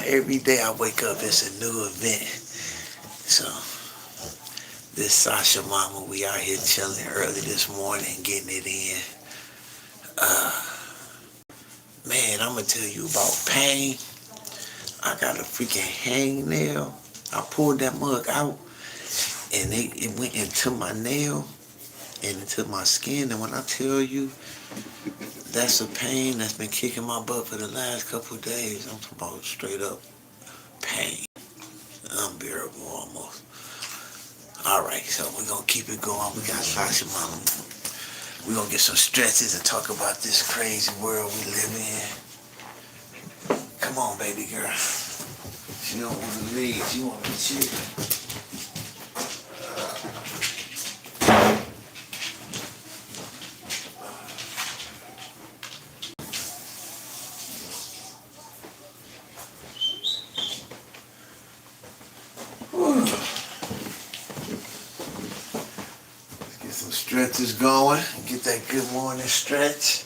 every day I wake up, it's a new event. So, this Sasha mama, we out here chilling early this morning, getting it in. Man, I'm gonna tell you about pain. I got a freaking hangnail. I pulled that mug out, and it went into my nail and into my skin. And when I tell you, that's a pain that's been kicking my butt for the last couple of days. I'm talking about straight up pain. Unbearable almost. Alright, so we're gonna keep it going. We got Sasha mama. We're gonna get some stretches and talk about this crazy world we live in. Come on, baby girl. She don't want to leave. She want to chill. Let's get some stretches going. Get that good morning stretch.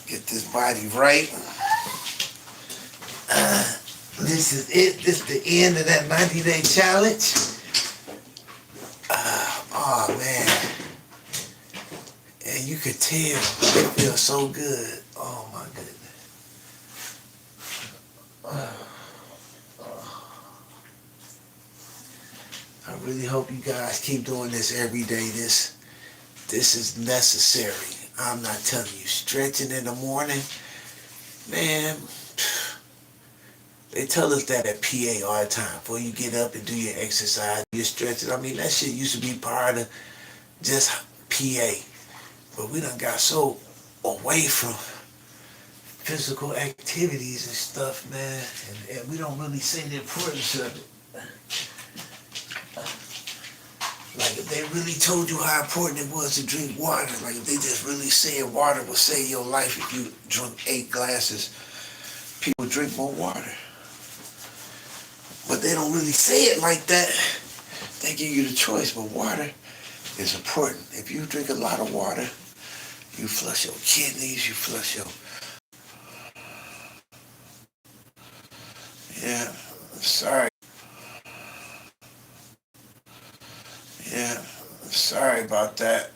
Get this body right. This is it. This is the end of that 90-day challenge. Oh man. And you could tell it feels so good. Oh my goodness. I really hope you guys keep doing this every day. This is necessary. I'm not telling you, stretching in the morning, man, they tell us that at PA all the time. Before you get up and do your exercise, your stretches. I mean, that shit used to be part of just PA. But we done got so away from physical activities and stuff, man. And we don't really see the importance of it. Like if they really told you how important it was to drink water, like if they just really said water will save your life if you drink 8 glasses, people drink more water. But they don't really say it like that. They give you the choice, but water is important. If you drink a lot of water, you flush your kidneys, you flush your... Yeah, sorry. Yeah, sorry about that.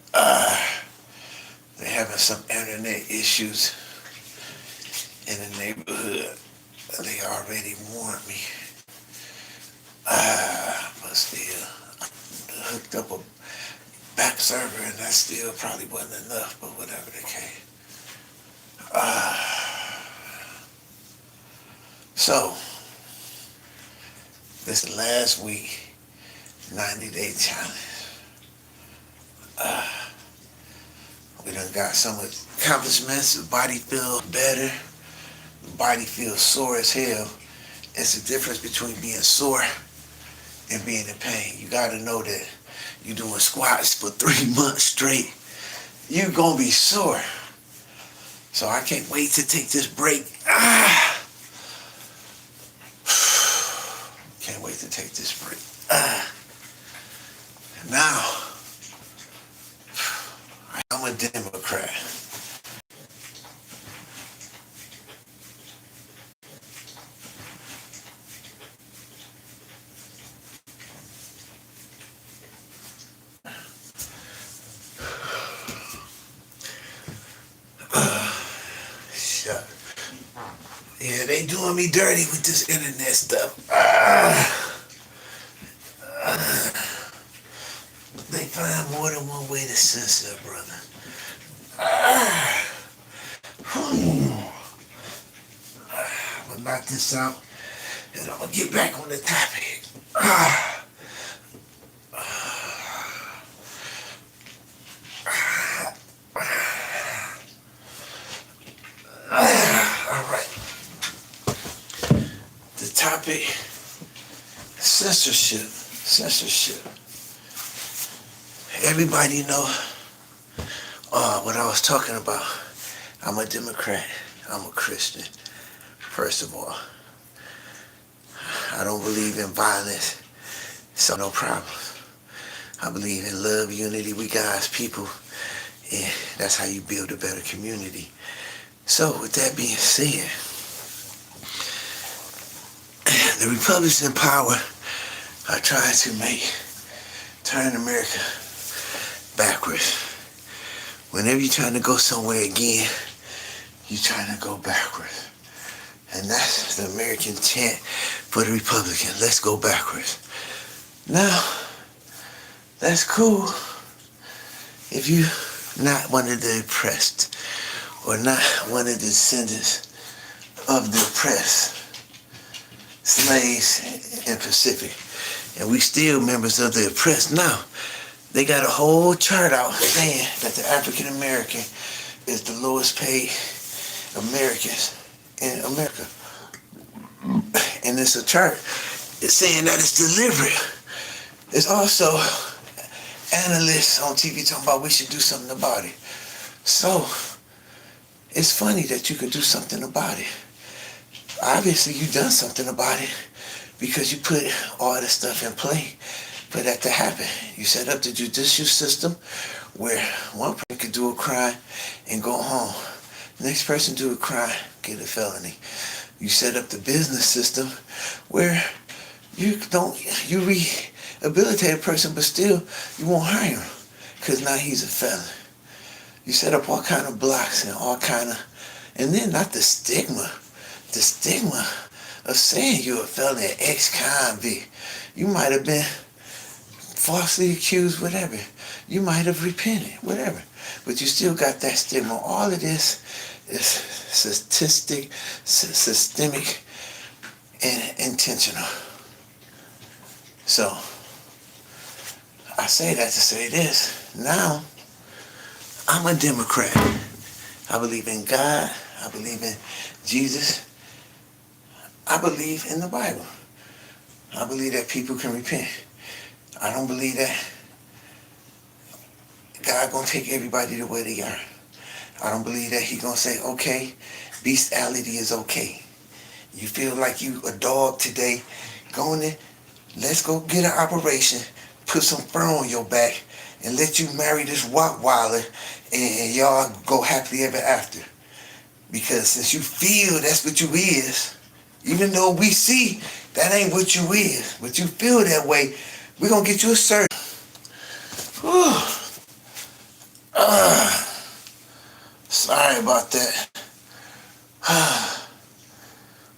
They're having some internet issues in the neighborhood. They already warned me. But still, I hooked up a back server and that still probably wasn't enough, but whatever the case. So, this last week, 90-day challenge. We done got some accomplishments. The body feels better. The body feels sore as hell. It's the difference between being sore and being in pain. You gotta know that you're doing squats for 3 months straight. You're gonna be sore. So I can't wait to take this break. Can't wait to take this break. Now, I'm a Democrat. Shut. Yeah, they doing me dirty with this internet stuff. They find more than one way to censor, brother. I'm gonna knock this out, and I'm gonna get back on the topic. All right. The topic: censorship. Censorship. Everybody know what I was talking about. I'm a Democrat. I'm a Christian. First of all, I don't believe in violence, so no problems. I believe in love, unity. We God's people, and that's how you build a better community. So with that being said, the Republicans in power are trying to turn America backwards. Whenever you're trying to go somewhere again, you're trying to go backwards. And that's the American chant for the Republican. Let's go backwards. Now, that's cool if you're not one of the oppressed or not one of the descendants of the oppressed slaves in Pacific. And we still members of the oppressed. Now, they got a whole chart out saying that the African American is the lowest paid Americans in America. And it's a chart. It's saying that it's deliberate. There's also analysts on TV talking about we should do something about it. So, it's funny that you could do something about it. Obviously, you've done something about it because you put all the stuff in play for that to happen. You set up the judicial system where one person could do a crime and go home. The next person do a crime, get a felony. You set up the business system where you rehabilitate a person, but still you won't hire him because now he's a felon. You set up all kind of blocks and all kind of, and then not the stigma of saying you're a felon, an ex-convict. You might have been falsely accused, whatever. You might have repented, whatever. But you still got that stigma. All of this is systemic, and intentional. So, I say that to say this. Now, I'm a Democrat. I believe in God. I believe in Jesus. I believe in the Bible. I believe that people can repent. I don't believe that God gonna take everybody the way they are. I don't believe that He gonna say, okay, bestiality is okay. You feel like you a dog today, go in there, let's go get an operation, put some fur on your back, and let you marry this Rottweiler, and y'all go happily ever after. Because since you feel that's what you is, even though we see that ain't what you is, but you feel that way, we're gonna get you a surgery. Sorry about that.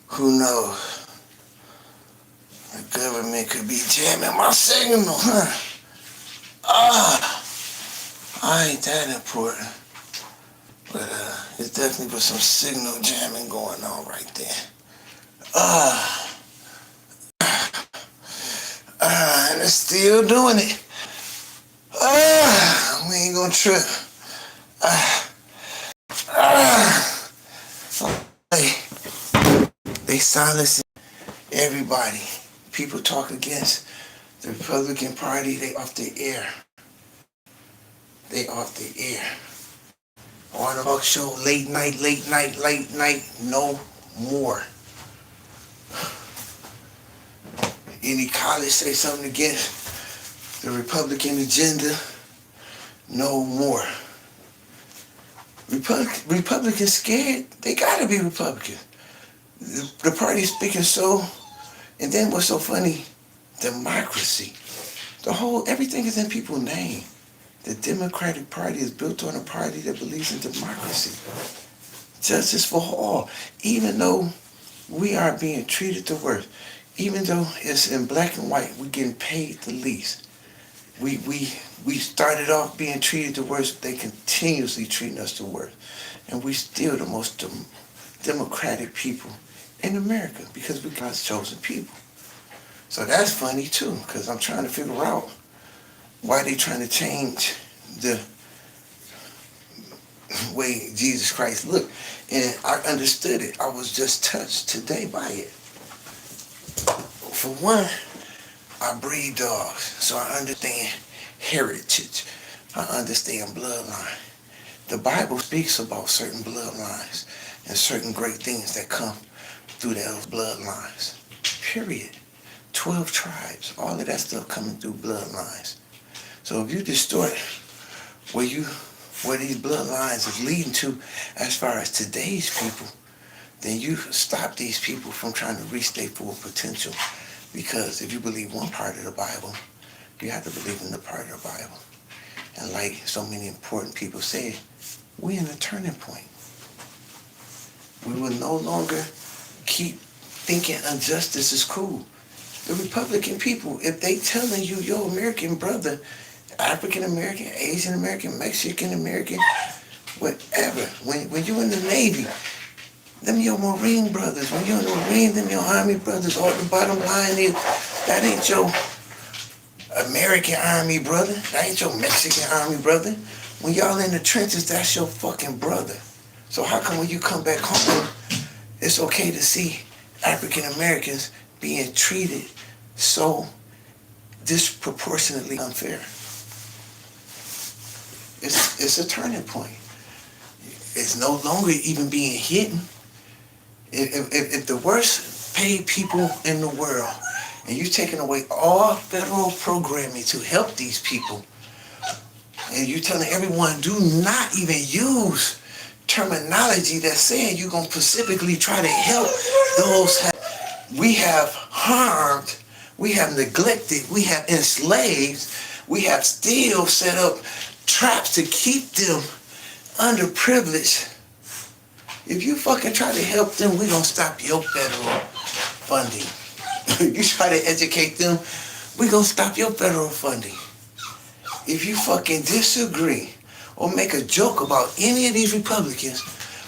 Who knows? The government could be jamming my signal, huh? I ain't that important. But there's definitely some signal jamming going on right there. And it's still doing it. We ain't gonna trip. They silencing everybody. People talk against the Republican Party, they off the air. They off the air. On the talk show, late night, no more. Any college say something against the Republican agenda, no more. Republicans scared, they gotta be Republicans. The party's speaking so, and then what's so funny, democracy. Everything is in people's name. The Democratic Party is built on a party that believes in democracy. Justice for all. Even though we are being treated the worst, even though it's in black and white, we're getting paid the least. We started off being treated the worst, they continuously treating us the worst. And we still the most democratic people in America because we're God's chosen people. So that's funny too, because I'm trying to figure out why they trying to change the way Jesus Christ looked. And I understood it. I was just touched today by it. For one, I breed dogs, so I understand heritage. I understand bloodline. The Bible speaks about certain bloodlines and certain great things that come through those bloodlines. Period. 12 tribes, all of that stuff coming through bloodlines. So if you distort where you where these bloodlines is leading to as far as today's people, then you stop these people from trying to reach their full potential. Because if you believe one part of the Bible, you have to believe in the part of the Bible. And like so many important people said, we're in a turning point. We will no longer keep thinking injustice is cool. The Republican people, if they telling you, your American brother, African American, Asian American, Mexican American, whatever, when you're in the Navy, them your Marine brothers, when you're in the Marine, them your Army brothers, all the bottom line is, that ain't your American Army brother, that ain't your Mexican Army brother. When y'all in the trenches, that's your fucking brother. So how come when you come back home, it's okay to see African Americans being treated so disproportionately unfair? It's a turning point. It's no longer even being hidden. If the worst paid people in the world, and you're taking away all federal programming to help these people, and you're telling everyone do not even use terminology that's saying you're going to specifically try to help those we have harmed, we have neglected, we have enslaved, we have still set up traps to keep them underprivileged. If you fucking try to help them, we're going to stop your federal funding. You try to educate them, we're going to stop your federal funding. If you fucking disagree or make a joke about any of these Republicans,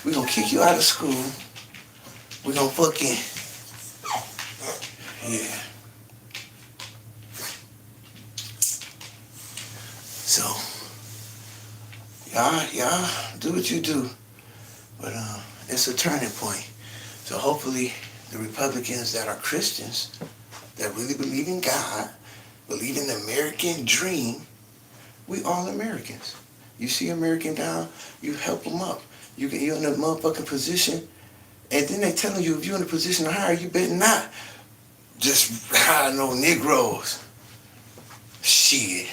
we're going to kick you out of school. We're going to fucking, yeah. So, y'all do what you do. But it's a turning point. So hopefully the Republicans that are Christians, that really believe in God, believe in the American dream, we all Americans. You see American down, you help them up. You're in a motherfucking position, and then they telling you if you're in a position to hire, you better not just hire no Negroes. Shit.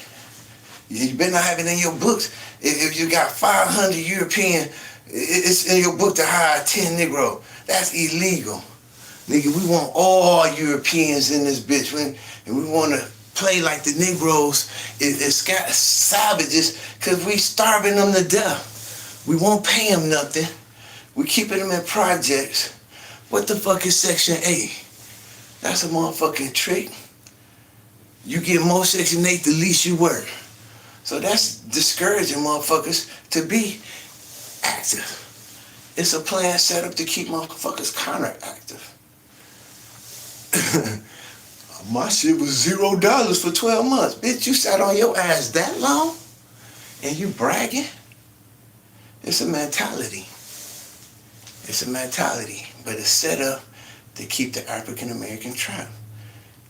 You better not have it in your books. If you got 500 European, it's in your book to hire 10 Negro. That's illegal. Nigga, we want all Europeans in this bitch. And we want to play like the Negroes is savages because we starving them to death. We won't pay them nothing. We keeping them in projects. What the fuck is Section 8? That's a motherfucking trick. You get more Section 8 the least you work. So that's discouraging motherfuckers to be active. It's a plan set up to keep motherfuckers counteractive. My shit was $0 for 12 months. Bitch, you sat on your ass that long? And you bragging? It's a mentality. It's a mentality. But it's set up to keep the African American trapped.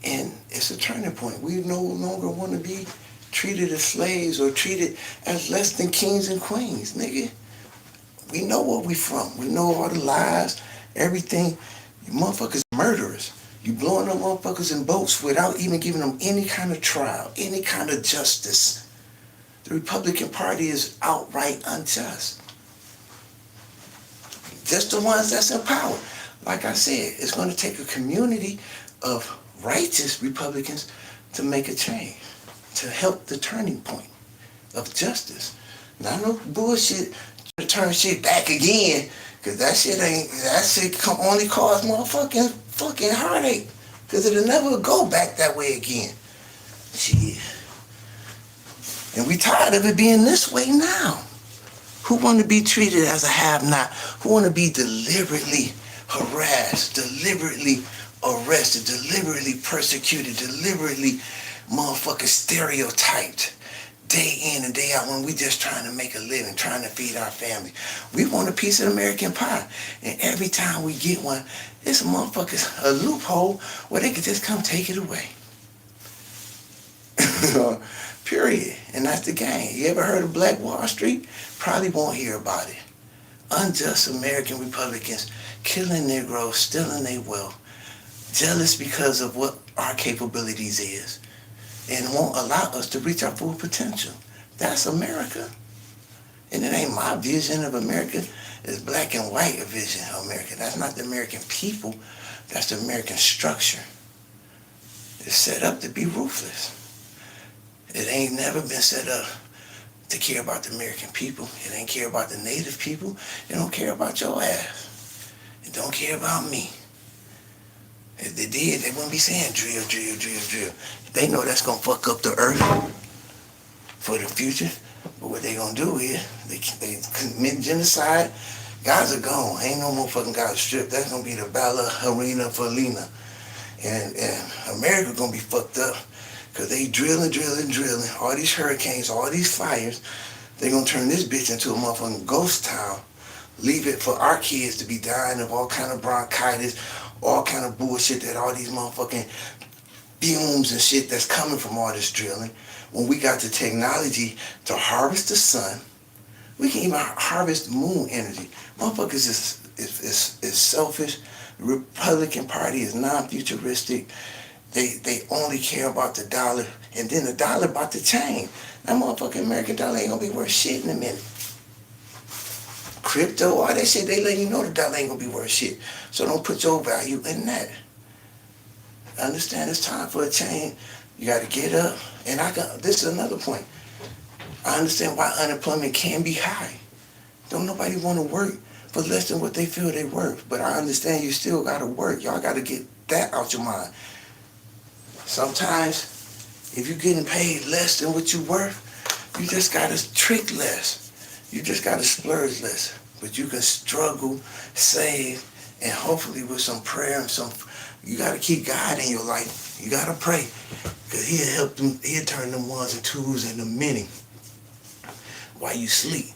And it's a turning point. We no longer want to be treated as slaves or treated as less than kings and queens, nigga. We know where we from. We know all the lies, everything. You motherfuckers murderers. You blowing them motherfuckers in boats without even giving them any kind of trial, any kind of justice. The Republican Party is outright unjust. Just the ones that's in power. Like I said, it's going to take a community of righteous Republicans to make a change, to help the turning point of justice. Not no bullshit to turn shit back again, because that shit only cause motherfucking fucking heartache, because it'll never go back that way again. Shit. And we tired of it being this way now. Who want to be treated as a have-not? Who want to be deliberately harassed, deliberately arrested, deliberately persecuted, deliberately motherfucking stereotyped day in and day out when we just trying to make a living, trying to feed our family? We want a piece of American pie. And every time we get one, it's a loophole where they could just come take it away. Period. And that's the game. You ever heard of Black Wall Street? Probably won't hear about it. Unjust American Republicans killing Negroes, stealing their wealth, jealous because of what our capabilities is, and won't allow us to reach our full potential. That's America. And it ain't my vision of America. It's black and white vision of America. That's not the American people. That's the American structure. It's set up to be ruthless. It ain't never been set up to care about the American people. It ain't care about the native people. It don't care about your ass. It don't care about me. If they did, they wouldn't be saying drill, drill, drill, drill. They know that's gonna fuck up the earth for the future. But what they gonna do is, they commit genocide. Gaza gone. Ain't no more fucking Gaza Strip. That's gonna be the Battle Arena for Lena. And America gonna be fucked up. Cause they drilling. All these hurricanes, all these fires. They gonna turn this bitch into a motherfucking ghost town. Leave it for our kids to be dying of all kind of bronchitis, all kind of bullshit that all these motherfucking fumes and shit that's coming from all this drilling. When we got the technology to harvest the sun, we can even harvest moon energy. Motherfuckers is selfish. The Republican Party is non-futuristic. They only care about the dollar, and then the dollar about to change. That motherfucking American dollar ain't gonna be worth shit in a minute. Crypto, all that shit, they let you know the dollar ain't gonna be worth shit. So don't put your value in that. Understand it's time for a change. You gotta get up. And this is another point. I understand why unemployment can be high. Don't nobody wanna work for less than what they feel they worth. But I understand you still gotta work. Y'all gotta get that out your mind. Sometimes, if you're getting paid less than what you're worth, you just gotta trick less. You just gotta splurge less. But you can struggle, save, and hopefully with some prayer and you gotta keep God in your life. You gotta pray. Cause he'll help them, he'll turn them ones and twos into many while you sleep.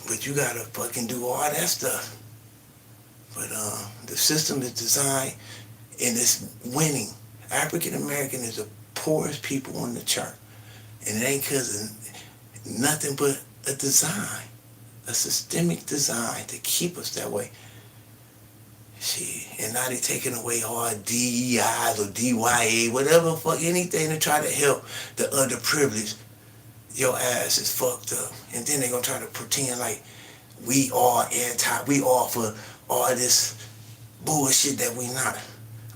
But you gotta fucking do all that stuff. But the system is designed and it's winning. African American is the poorest people on the chart. And it ain't cause of nothing but a design, a systemic design to keep us that way. And now they taking away all DEIs or DYA, whatever fuck, anything to try to help the underprivileged. Your ass is fucked up. And then they gonna try to pretend like we all for all this bullshit that we not.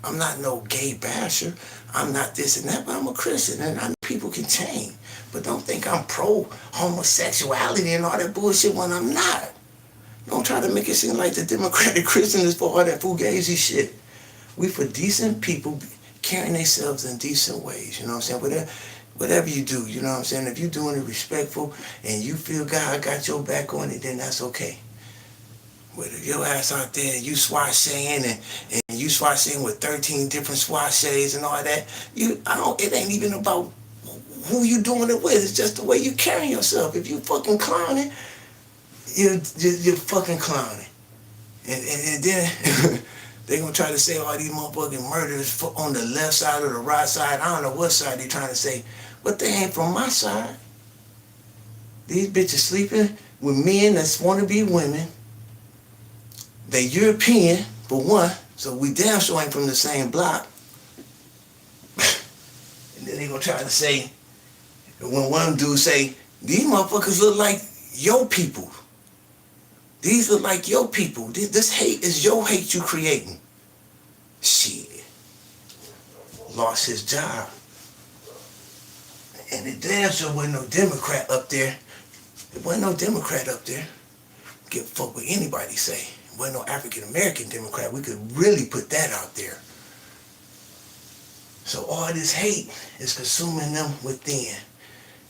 I'm not no gay basher. I'm not this and that, but I'm a Christian and I know people can change. But don't think I'm pro-homosexuality and all that bullshit when I'm not. Don't try to make it seem like the Democratic Christian is for all that fugazi shit. We for decent people carrying themselves in decent ways, you know what I'm saying? Whatever you do, you know what I'm saying? If you're doing it respectful and you feel God got your back on it, then that's okay. But if your ass out there and you swashing and you swashing with 13 different swashes and all that, it ain't even about who you doing it with. It's just the way you carry yourself. If you fucking clowning, you're fucking clowning. And then they gonna try to say all these motherfucking murders on the left side or the right side. I don't know what side they trying to say, but they ain't from my side. These bitches sleeping with men that want to be women. They European, for one, so we damn sure ain't from the same block. And then they gonna try to say, when one dude say, these motherfuckers look like your people. These look like your people. This hate is your hate you creating. Shit. Lost his job. And it damn sure wasn't no Democrat up there. There wasn't no Democrat up there. Give a fuck what anybody say. There wasn't no African American Democrat. We could really put that out there. So all this hate is consuming them within.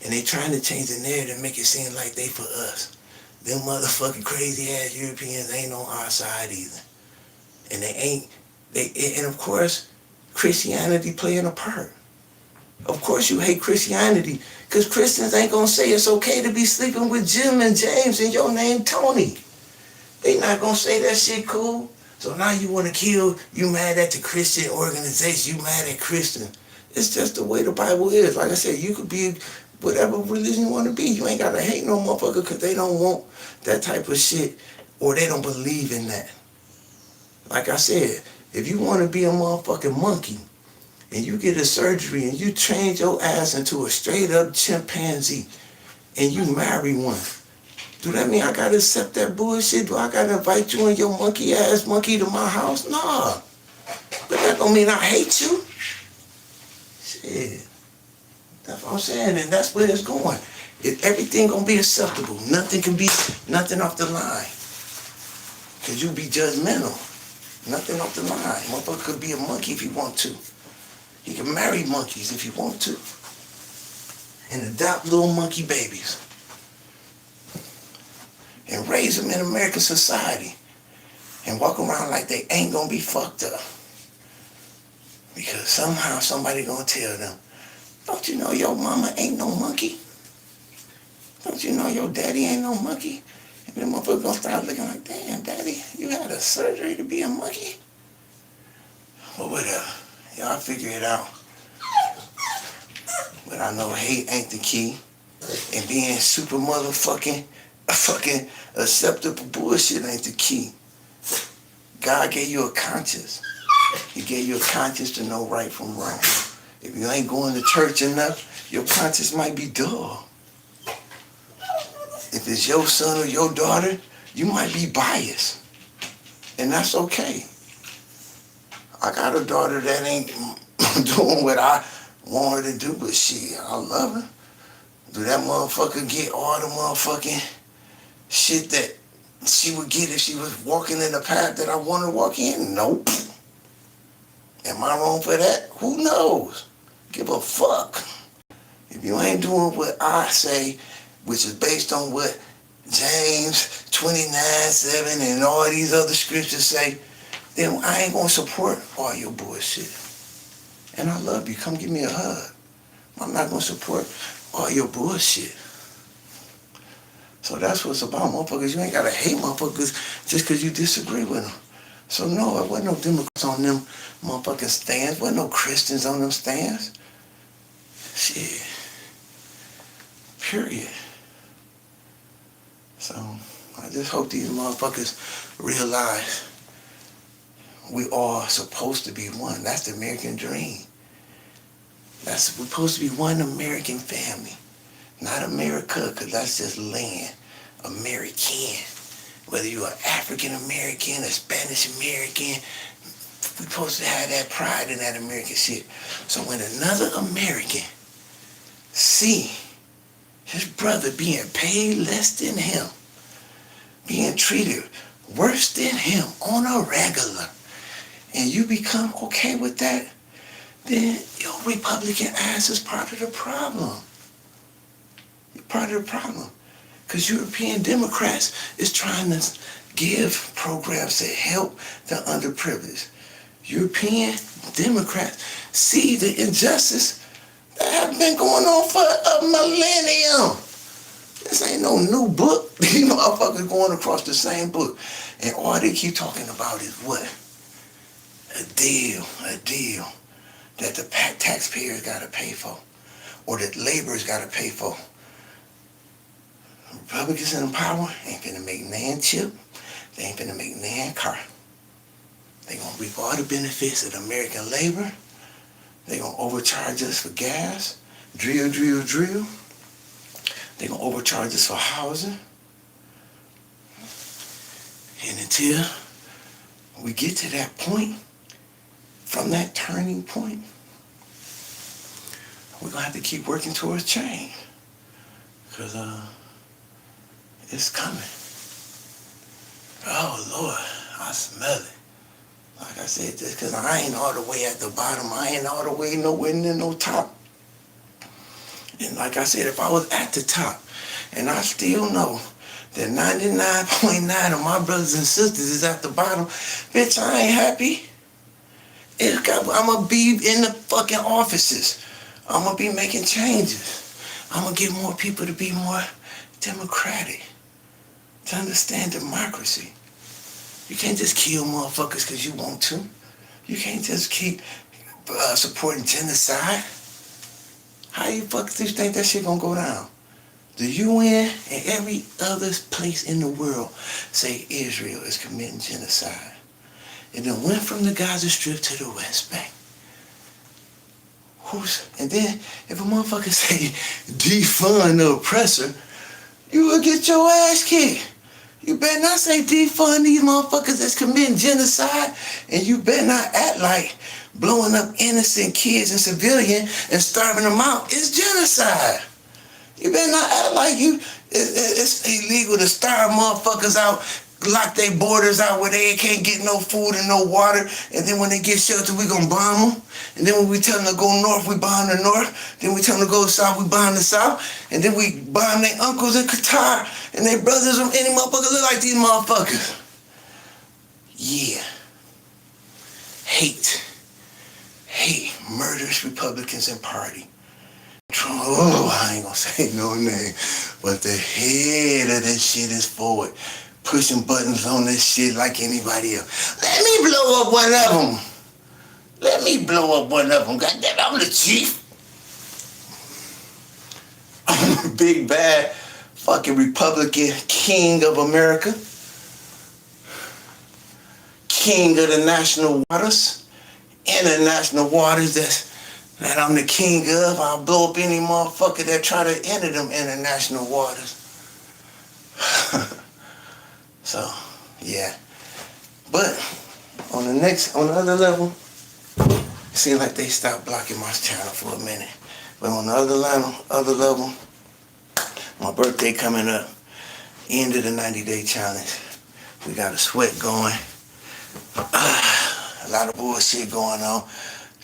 And they trying to change the narrative and make it seem like they for us. Them motherfucking crazy ass Europeans ain't on our side either. And and of course, Christianity playing a part. Of course you hate Christianity, because Christians ain't gonna say it's okay to be sleeping with Jim and James and your name Tony. They not gonna say that shit cool. So now you wanna kill, you mad at the Christian organization, you mad at Christian. It's just the way the Bible is. Like I said, you could be whatever religion you want to be. You ain't got to hate no motherfucker because they don't want that type of shit or they don't believe in that. Like I said, if you want to be a motherfucking monkey and you get a surgery and you change your ass into a straight up chimpanzee and you marry one, Do that mean I gotta accept that bullshit? Do I gotta invite you and your monkey ass monkey to my house? Nah. But that don't mean I hate you. Shit. That's what I'm saying, and that's where it's going. Everything gonna be acceptable. Nothing can be nothing off the line. Cause you be judgmental. Nothing off the line. Motherfucker could be a monkey if he want to. He can marry monkeys if he want to. And adopt little monkey babies. And raise them in American society. And walk around like they ain't gonna be fucked up. Because somehow somebody gonna tell them, don't you know your mama ain't no monkey? Don't you know your daddy ain't no monkey? And then motherfucker gonna start looking like, damn, daddy, you had a surgery to be a monkey? But whatever. Y'all figure it out. But I know hate ain't the key. And being super motherfucking fucking acceptable bullshit ain't the key. God gave you a conscience. He gave you a conscience to know right from wrong. If you ain't going to church enough, your conscience might be dull. If it's your son or your daughter, you might be biased. And that's okay. I got a daughter that ain't doing what I want her to do, but shit, I love her. Do that motherfucker get all the motherfucking shit that she would get if she was walking in the path that I want her to walk in? Nope. Am I wrong for that? Who knows? Give a fuck. If you ain't doing what I say, which is based on what James 29:7 and all these other scriptures say, then I ain't gonna support all your bullshit. And I love you. Come give me a hug. I'm not gonna support all your bullshit. So that's what it's about, motherfuckers. You ain't gotta hate motherfuckers just because you disagree with them. So no, there wasn't no Democrats on them motherfucking stands. Wasn't no Christians on them stands. Shit. Period. So I just hope these motherfuckers realize we all supposed to be one. That's the American dream. We're supposed to be one American family. Not America, because that's just land. American. Whether you're an African American, a Spanish American, we're supposed to have that pride in that American shit. So when another American see his brother being paid less than him, being treated worse than him on a regular, and you become okay with that, then your Republican ass is part of the problem. You're part of the problem. Because European Democrats is trying to give programs to help the underprivileged. European Democrats see the injustice that have been going on for a millennium. This ain't no new book. These motherfuckers going across the same book. And all they keep talking about is what? A deal that the taxpayers gotta pay for, or that laborers gotta pay for. Republicans in power ain't finna make nan chip. They ain't finna make nan car. They gonna reap all the benefits of the American labor. They gonna overcharge us for gas, drill. They gonna overcharge us for housing. And until we get to that point, from that turning point, we're gonna have to keep working towards change. Because it's coming. Oh Lord, I smell it. Like I said, just because I ain't all the way at the bottom, I ain't all the way nowhere near no top. And like I said, if I was at the top, and I still know that 99.9 of my brothers and sisters is at the bottom, bitch, I ain't happy. I'm gonna be in the fucking offices. I'm gonna be making changes. I'm gonna get more people to be more democratic, to understand democracy. You can't just kill motherfuckers because you want to. You can't just keep supporting genocide. How you fuckers think that shit gonna go down? The UN and every other place in the world say Israel is committing genocide. It then went from the Gaza Strip to the West Bank. And then if a motherfucker say defund the oppressor, you will get your ass kicked. You better not say defund these motherfuckers that's committing genocide, and you better not act like blowing up innocent kids and civilians and starving them out is genocide. You better not act like it's illegal to starve motherfuckers out, lock their borders out where they can't get no food and no water, and then when they get shelter, we gonna bomb them. And then when we tell them to go north, we bomb the north. Then we tell them to go south, we bomb the south. And then we bomb their uncles in Qatar and their brothers from any motherfucker look like these motherfuckers. Yeah. Hate, murderous Republicans and party. Trump, I ain't gonna say no name, but the head of this shit is forward, pushing buttons on this shit like anybody else. Let me blow up one of them. Goddamn, I'm the chief. I'm the big bad fucking Republican king of America. King of the national waters. International waters that I'm the king of. I'll blow up any motherfucker that try to enter them international waters. So, yeah. But on the other level, it seems like they stopped blocking my channel for a minute. But on the other level, my birthday coming up, end of the 90-day challenge. We got a sweat going. A lot of bullshit going on.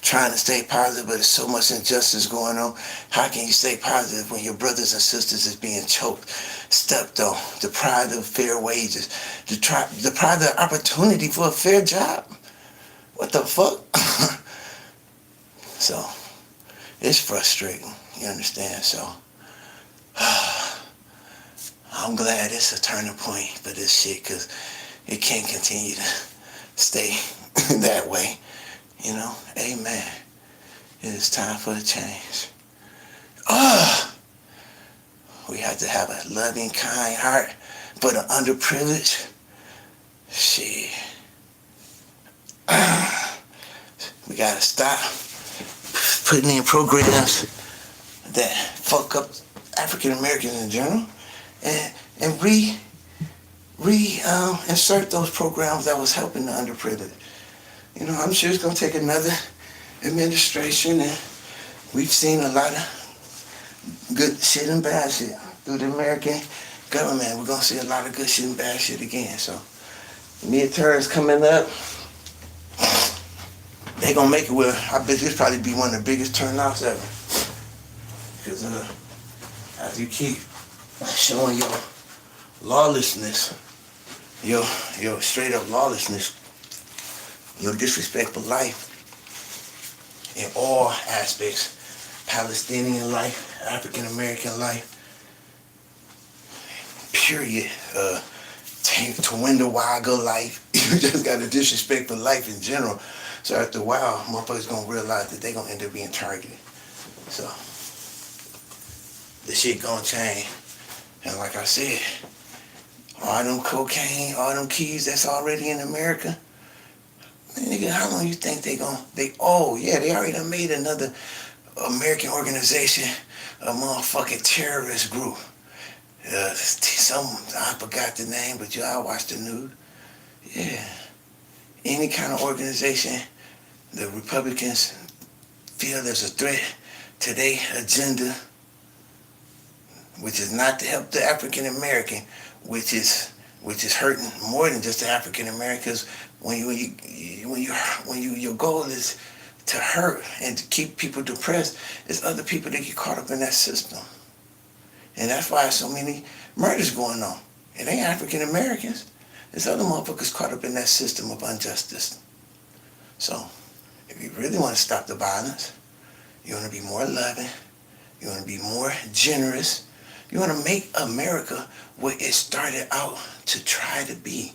Trying to stay positive, but there's so much injustice going on. How can you stay positive when your brothers and sisters is being choked, stepped on, deprived of fair wages, deprived of the opportunity for a fair job? What the fuck? So, it's frustrating, you understand? So, I'm glad it's a turning point for this shit, because it can't continue to stay that way. You know, amen. It is time for a change. We have to have a loving, kind heart for the underprivileged. Shit. We gotta stop putting in programs that fuck up African Americans in general, and insert those programs that was helping the underprivileged. You know, I'm sure it's going to take another administration, and we've seen a lot of good shit and bad shit through the American government. We're going to see a lot of good shit and bad shit again. So, midterms coming up, they going to make it where I bet this probably be one of the biggest turnouts ever. Because as you keep showing your lawlessness, your straight up lawlessness, your disrespect for life in all aspects, Palestinian life, African American life, period, Tawindawaga life. You just got a disrespect for life in general. So after a while, motherfuckers gonna realize that they gonna end up being targeted. So the shit gonna change. And like I said, all them cocaine, all them keys that's already in America, man, nigga, how long you think they already done made another American organization, a motherfucking terrorist group. I forgot the name, but I watch the news. Yeah. Any kind of organization the Republicans feel there's a threat to their agenda, which is not to help the African American, which is hurting more than just the African Americans. Your goal is to hurt and to keep people depressed, there's other people that get caught up in that system. And that's why so many murders going on. It ain't African Americans. There's other motherfuckers caught up in that system of injustice. So, if you really want to stop the violence, you want to be more loving, you want to be more generous, you want to make America what it started out to try to be.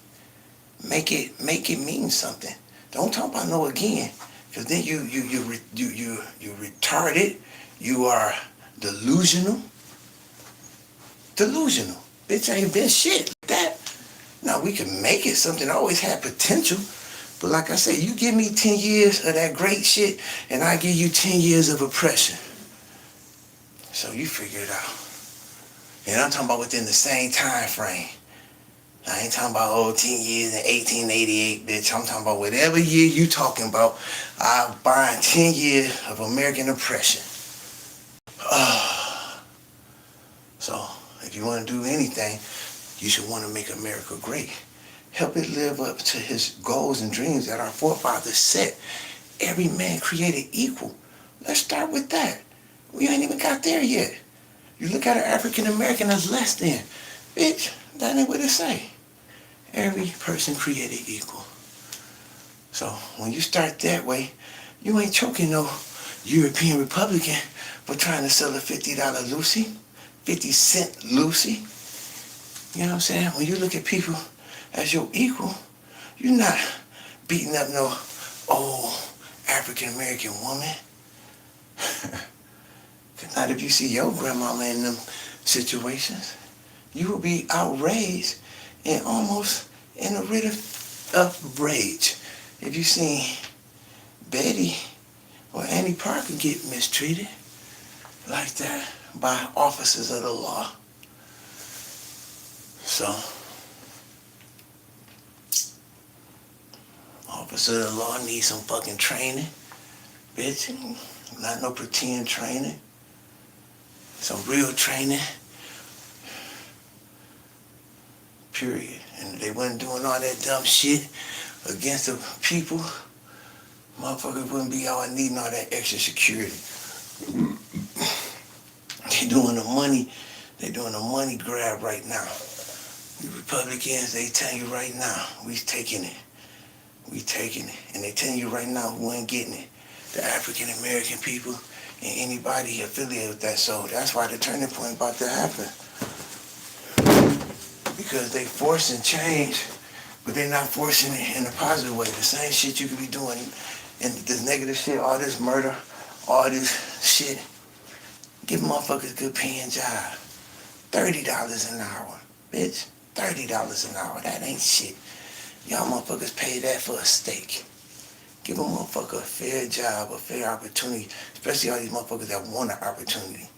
Make it mean something. Don't talk about no again, because then you retarded. You are delusional. Bitch ain't been shit like that. Now we can make it something. Always had potential, but like I said, you give me 10 years of that great shit, and I give you 10 years of oppression. So you figure it out. And I'm talking about within the same time frame. I ain't talking about 10 years in 1888, bitch. I'm talking about whatever year you talking about. I bind 10 years of American oppression. So, if you want to do anything, you should want to make America great. Help it live up to his goals and dreams that our forefathers set. Every man created equal. Let's start with that. We ain't even got there yet. You look at an African American as less than. Bitch, that ain't what it say. Every person created equal. So when you start that way, you ain't choking no European Republican for trying to sell a $50 Lucy, 50-cent Lucy. You know what I'm saying? When you look at people as your equal, you're not beating up no old African American woman. Cause not if you see your grandmama in them situations, you will be outraged and almost in a rid of rage if you seen Betty or Annie Parker get mistreated like that by officers of the law. So, officers of the law need some fucking training, bitch. Not no pretend training. Some real training. Period. And if they wasn't doing all that dumb shit against the people, motherfuckers wouldn't be out needing all that extra security. They doing the money grab right now. The Republicans, they tell you right now, we taking it. And they telling you right now who ain't getting it. The African American people and anybody affiliated with that. So that's why the turning point about to happen. Because they forcing change, but they're not forcing it in a positive way. The same shit you could be doing, and this negative shit, all this murder, all this shit. Give motherfuckers a good paying job. $30 an hour, bitch. $30 an hour. That ain't shit. Y'all motherfuckers pay that for a steak. Give a motherfucker a fair job, a fair opportunity, especially all these motherfuckers that want an opportunity.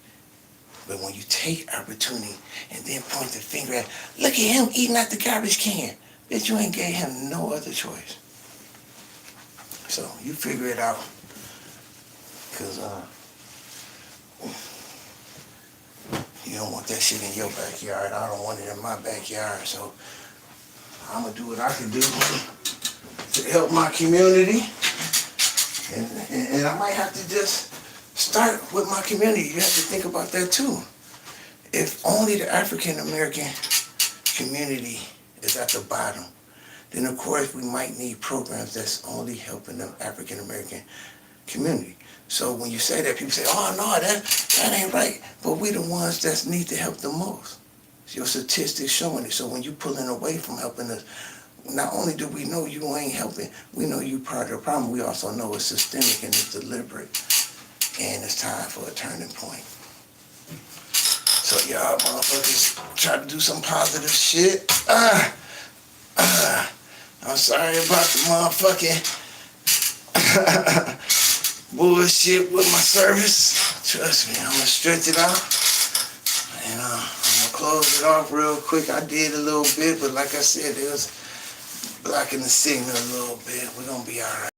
But when you take opportunity and then point the finger at, look at him eating out the garbage can. Bitch, you ain't gave him no other choice. So you figure it out. Cause you don't want that shit in your backyard. I don't want it in my backyard. So I'm gonna do what I can do to help my community. And I might have to just start with my community. You have to think about that too. If only the African American community is at the bottom, then of course we might need programs that's only helping the African American community. So when you say that, people say, oh no, that ain't right. But we the ones that need to help the most. Your statistics showing it. So when you pulling away from helping us, not only do we know you ain't helping, we know you part of the problem. We also know it's systemic and it's deliberate. And it's time for a turning point. So y'all motherfuckers try to do some positive shit. I'm sorry about the motherfucking bullshit with my service. Trust me, I'm gonna stretch it out. And I'm gonna close it off real quick. I did a little bit, but like I said, it was blocking the signal a little bit. We're gonna be alright.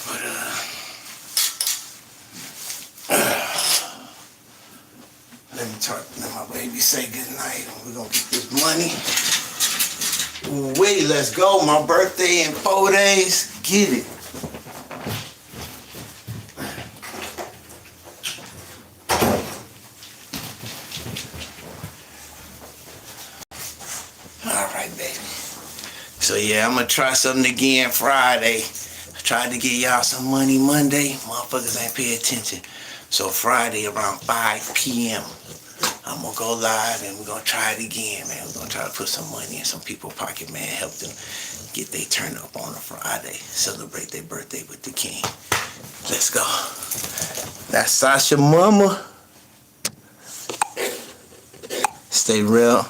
But let my baby say goodnight. We're gonna get this money. Wait, let's go. My birthday in 4 days. Get it. Alright, baby. So yeah, I'm gonna try something again Friday. I tried to get y'all some money Monday. Motherfuckers ain't pay attention. So Friday around 5 p.m. I'm gonna go live and we're gonna try it again, man. We're gonna try to put some money in some people's pocket, man. Help them get their turn up on a Friday. Celebrate their birthday with the king. Let's go. That's Sasha mama. Stay real.